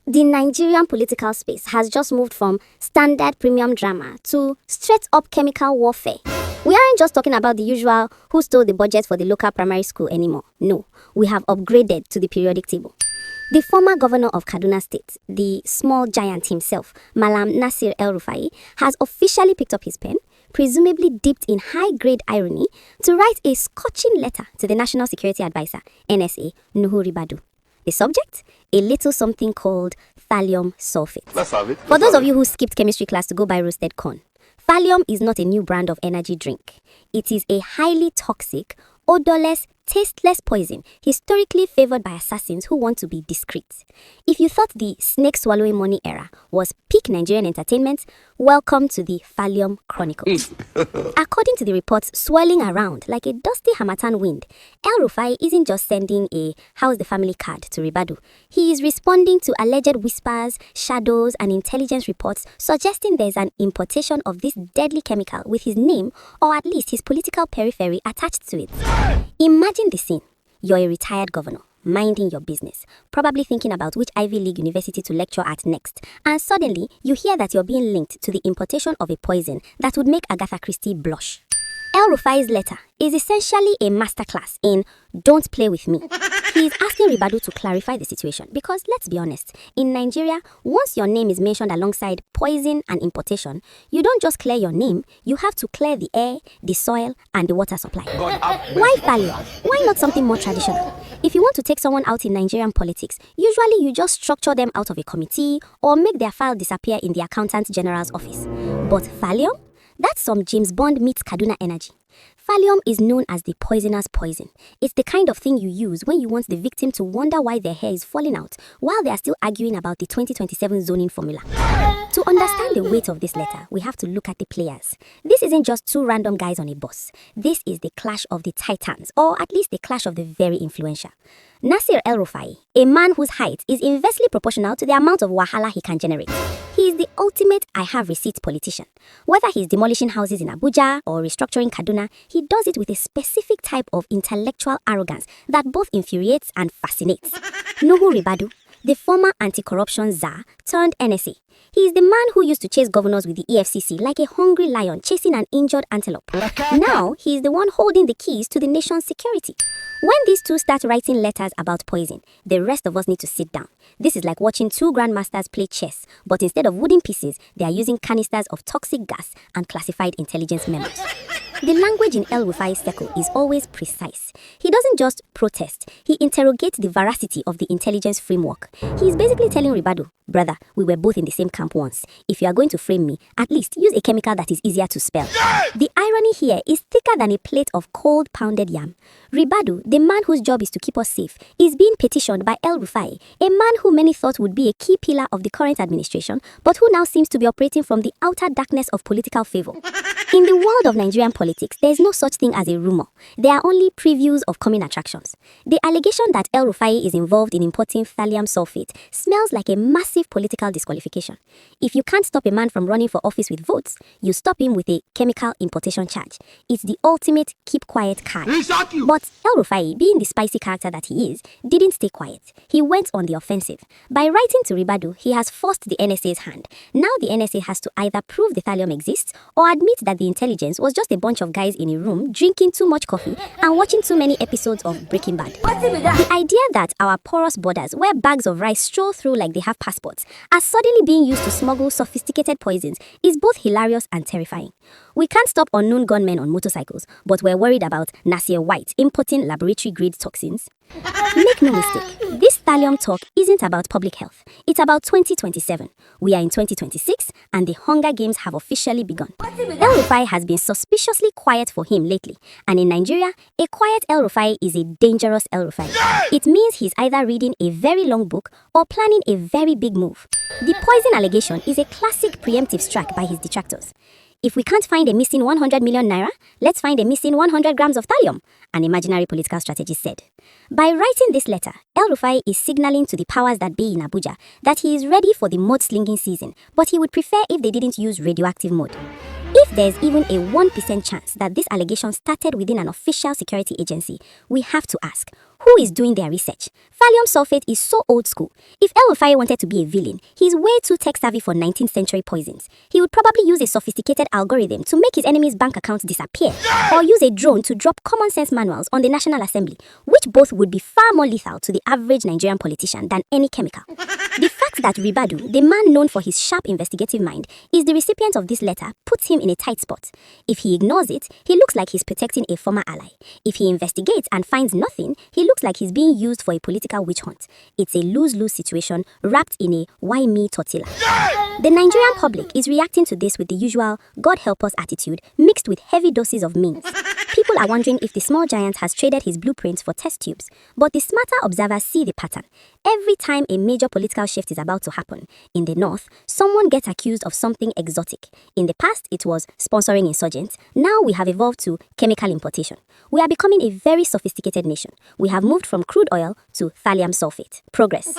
The Nigerian political space has just moved from standard premium drama to straight-up chemical warfare. We aren't just talking about the usual who stole the budget for the local primary school anymore. No, we have upgraded to the periodic table. The former governor of Kaduna State, the small giant himself, Mallam Nasir El-Rufai, has officially picked up his pen, presumably dipped in high-grade irony, to write a scorching letter to the National Security Advisor, NSA, Nuhu Ribadu. The subject? A little something called Thallium Sulphate. For those of you who skipped chemistry class to go buy roasted corn, thallium is not a new brand of energy drink. It is a highly toxic, odorless, tasteless poison historically favored by assassins who want to be discreet. If you thought the snake swallowing money era was peak Nigerian entertainment, welcome to the Thallium Chronicles. According to the reports swirling around like a dusty Hamatan wind, El-Rufai isn't just sending a "how's the family" card to Ribadu. He is responding to alleged whispers, shadows, and intelligence reports suggesting there's an importation of this deadly chemical with his name, or at least his political periphery, attached to it. Imagine the scene. You're a retired governor, minding your business, probably thinking about which Ivy League university to lecture at next, and suddenly you hear that you're being linked to the importation of a poison that would make Agatha Christie blush. El-Rufai's letter is essentially a masterclass in "don't play with me." He is asking Ribadu to clarify the situation because, let's be honest, in Nigeria, once your name is mentioned alongside poison and importation, you don't just clear your name, you have to clear the air, the soil, and the water supply. Why thallium? Why not something more traditional? If you want to take someone out in Nigerian politics, usually you just structure them out of a committee or make their file disappear in the Accountant General's office. But thallium? That's some James Bond meets Kaduna energy. Thallium is known as the poisoner's poison. It's the kind of thing you use when you want the victim to wonder why their hair is falling out while they are still arguing about the 2027 zoning formula. To understand the weight of this letter, we have to look at the players. This isn't just two random guys on a bus. This is the clash of the titans, or at least the clash of the very influential. Nasir El-Rufai, a man whose height is inversely proportional to the amount of wahala he can generate. He is the ultimate "I have receipts" politician. Whether he's demolishing houses in Abuja or restructuring Kaduna, he does it with a specific type of intellectual arrogance that both infuriates and fascinates. Nuhu Ribadu, the former anti-corruption czar turned NSA. He is the man who used to chase governors with the EFCC like a hungry lion chasing an injured antelope. Now, he is the one holding the keys to the nation's security. When these two start writing letters about poison, the rest of us need to sit down. This is like watching two grandmasters play chess, but instead of wooden pieces, they are using canisters of toxic gas and classified intelligence memos. The language in El-Rufai's circle is always precise. He doesn't just protest, he interrogates the veracity of the intelligence framework. He is basically telling Ribadu, "Brother, we were both in the same camp once. If you are going to frame me, at least use a chemical that is easier to spell." The irony here is thicker than a plate of cold pounded yam. Ribadu, the man whose job is to keep us safe, is being petitioned by El-Rufai, a man who many thought would be a key pillar of the current administration, but who now seems to be operating from the outer darkness of political favor. In the world of Nigerian politics, there is no such thing as a rumor. There are only previews of coming attractions. The allegation that El-Rufai is involved in importing thallium sulphate smells like a massive political disqualification. If you can't stop a man from running for office with votes, you stop him with a chemical importation charge. It's the ultimate keep quiet card. But El-Rufai, being the spicy character that he is, didn't stay quiet. He went on the offensive. By writing to Ribadu, he has forced the NSA's hand. Now the NSA has to either prove the thallium exists or admit that the intelligence was just a bunch of guys in a room drinking too much coffee and watching too many episodes of Breaking Bad. The idea that our porous borders, where bags of rice stroll through like they have passports, are suddenly being used to smuggle sophisticated poisons is both hilarious and terrifying. We can't stop unknown gunmen on motorcycles, but we're worried about Nasir White importing laboratory-grade toxins. Make no mistake, this thallium talk isn't about public health. It's about 2027. We are in 2026 and the Hunger Games have officially begun. El-Rufai has been suspiciously quiet for him lately, and in Nigeria, a quiet El-Rufai is a dangerous El-Rufai. It means he's either reading a very long book or planning a very big move. The poison allegation is a classic preemptive strike by his detractors. If we can't find a missing 100 million naira, let's find a missing 100 grams of thallium, an imaginary political strategist said. By writing this letter, El-Rufai is signaling to the powers that be in Abuja that he is ready for the mud-slinging season, but he would prefer if they didn't use radioactive mud. If there's even a 1% chance that this allegation started within an official security agency, we have to ask, Who is doing their research? Thallium sulphate is so old school. If El-Rufai wanted to be a villain, he's way too tech-savvy for 19th century poisons. He would probably use a sophisticated algorithm to make his enemy's bank accounts disappear, or use a drone to drop common sense manuals on the National Assembly, which both would be far more lethal to the average Nigerian politician than any chemical. The fact that Ribadu, the man known for his sharp investigative mind, is the recipient of this letter puts him in a tight spot. If he ignores it, he looks like he's protecting a former ally. If he investigates and finds nothing, he looks like he's being used for a political witch hunt. It's a lose-lose situation wrapped in a why me tortilla. The Nigerian public is reacting to this with the usual God help us attitude mixed with heavy doses of memes. People are wondering if the small giant has traded his blueprints for test tubes, but the smarter observers see the pattern. Every time a major political shift is about to happen, in the north, someone gets accused of something exotic. In the past, it was sponsoring insurgents. Now we have evolved to chemical importation. We are becoming a very sophisticated nation. We have moved from crude oil to thallium sulphate. Progress.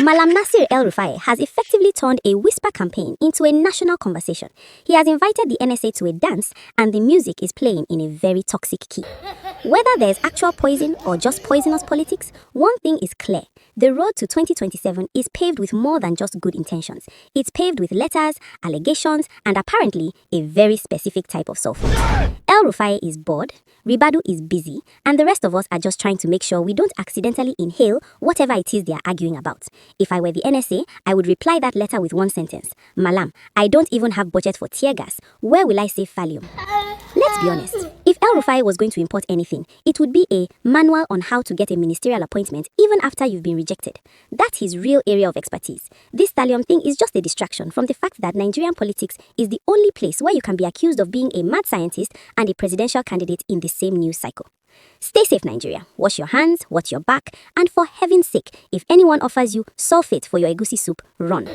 Mallam Nasir El-Rufai has effectively turned a whisper campaign into a national conversation. He has invited the NSA to a dance, and the music is playing in a very toxic key. Whether there's actual poison or just poisonous politics, one thing is clear. The road to 2027 is paved with more than just good intentions. It's paved with letters, allegations, and apparently a very specific type of sulfate. El-Rufai is bored, Ribadu is busy, and the rest of us are just trying to make sure we don't accidentally inhale whatever it is they are arguing about. If I were the NSA, I would reply that letter with one sentence. Mallam, I don't even have budget for tear gas. Where will I save thallium? Let's be honest. If El-Rufai was going to import anything, it would be a manual on how to get a ministerial appointment even after you've been rejected. That's his real area of expertise. This thallium thing is just a distraction from the fact that Nigerian politics is the only place where you can be accused of being a mad scientist and a presidential candidate in the same news cycle. Stay safe, Nigeria. Wash your hands, watch your back, and for heaven's sake, if anyone offers you sulphate for your egusi soup, run.